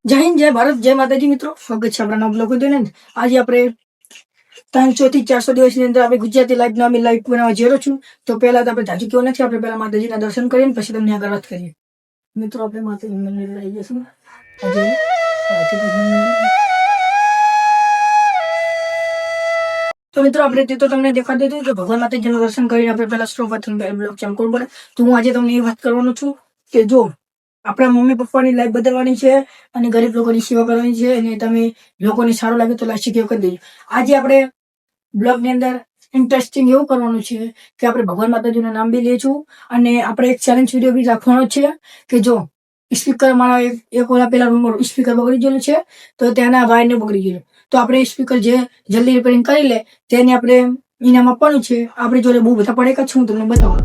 જય હિન્દ, જય ભારત, જય માતાજી મિત્રો. સ્વાગત છે આપણા નવા બ્લોગ વિડીયોની અંદર. આજે આપણે 300 થી 400 દિવસની અંદર આપણે ગુજરાતી લાઈવ અમે લાઈવ બનાવવા જઈ રહ્યો છું. તો પહેલા તો આપણે જાજુ કેવું નથી, આપણે પહેલા માતાજીના દર્શન કરીને પછી તમને આગળ વાત કરીએ. મિત્રો આપણે માતાજી મંદિર આવી જઈશું. તો મિત્રો આપણે તે તો તમને દેખાડી દીધું કે ભગવાન માતાજીના દર્શન કરીને આપણે પહેલા સૌપ્રથમ બ્લોગ ચાલુ કરવું પડે. તો હું આજે તમને એ વાત કરવાનો છું કે જો આપણા મમ્મી પપ્પાની લાઈફ બદલવાની છે અને ગરીબ લોકોની સેવા કરવાની છે, અને તમે લોકોને સારું લાગે તો લાઈક શેર કરી દેજો. આજે આપણે બ્લોગની અંદર ઇન્ટરેસ્ટિંગ એવું કરવાનું છે કે આપણે ભગવાન માતાજીનું નામ બી લઈશું અને આપણે એક ચેલેન્જ વિડીયો બી રાખવાનો છે કે જો સ્પીકર મારા એક ઓલા પેલા રૂમમાં સ્પીકર બગડી ગયેલું છે, તો ત્યાંના વાયરને બગડી ગયેલું, તો આપણે સ્પીકર જે જલ્દી રિપેરિંગ કરી લે તેને આપણે ઇનામ આપવાનું છે. આપણી જોડે બહુ બધા પડેકા છે, હું તમને બતાવું.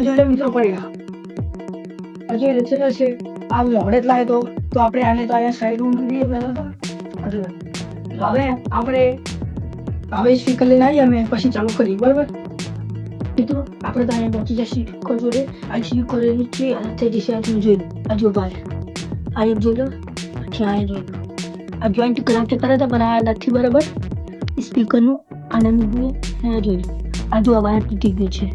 જોડે મિત્રો પડેગા હજી રચેલો છે. આ મોડે જ લાગે તો આપણે આને તો અહીંયા સાઈડ કરીએ પહેલા તો. હવે આપણે સ્પીકર લઈને આવીએ અમે પછી ચાલુ કરીએ, બરાબર મિત્રો. આપણે તો અહીંયા પહોંચી જશે સ્પીકર જોડે. આ સ્પીકર નીચે થઈ જશે. આજુ જોઈ લો, આજુ ભાઈ આ એક જોઈ લો, પછી આ જોઈ લો. આ જોઈન્ટ કનેક્ટ કરે છે પણ આ નથી બરાબર સ્પીકરનું. આને જોઈ લો, આ જો આ વાયર તૂટી ગયું છે.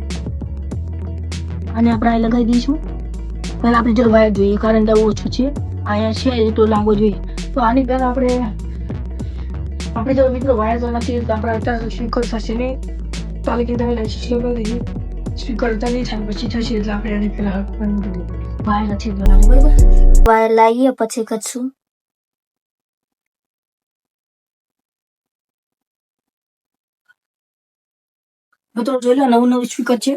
આને આપણે અહીં લગાવી દઈશું. પહેલા આપણે જો વાયર જોઈએ, કારણ કે ઓછું છે અહીંયા છે તો લાંબો જોઈએ. તો આની પહેલા આપણે જો મિત્રો વાયર તો નથી, તો આપણે અત્યારે સ્પીકર થશે નહીં. તો આ તમે લઈ દઈએ સ્પીકર અત્યારે નહીં થાય, પછી થશે. એટલે આપણે આની પહેલા વાયર નથી બનાવવાનું, બરાબર. વાયર લાવીએ પછી કરશું. મિત્રો જોઈ લો, નવું સ્પીકર છે.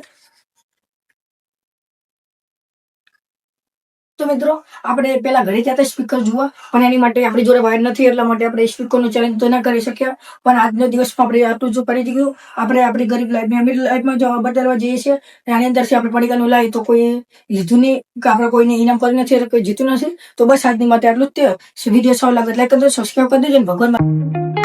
તો મિત્રો આપણે પેલા ઘરે જતા સ્પીકર જોવા, પણ એની માટે આપણી જોડે વાયર નથી, એટલા માટે આપણે સ્પીકરનું ચેલેન્જ તો ના કરી શક્યા. પણ આજનો દિવસમાં આપણે આટલું જો કરી દીધું. આપણે આપણી ગરીબ લાઈફમાં અમીર લાઈફમાં જો બદલવા જઈએ છીએ, આની અંદરથી આપણે પડીકાનું લાવી તો કોઈ લીધું નહીં, કે આપણે કોઈને ઇનામ કરી નથી, કોઈ જીતું નથી. તો બસ આજની માટે આટલું જ. તે વિડીયો સારો લાગે લાઈક કરજો, સબસ્ક્રાઈબ કરી દેજો. ભગવાન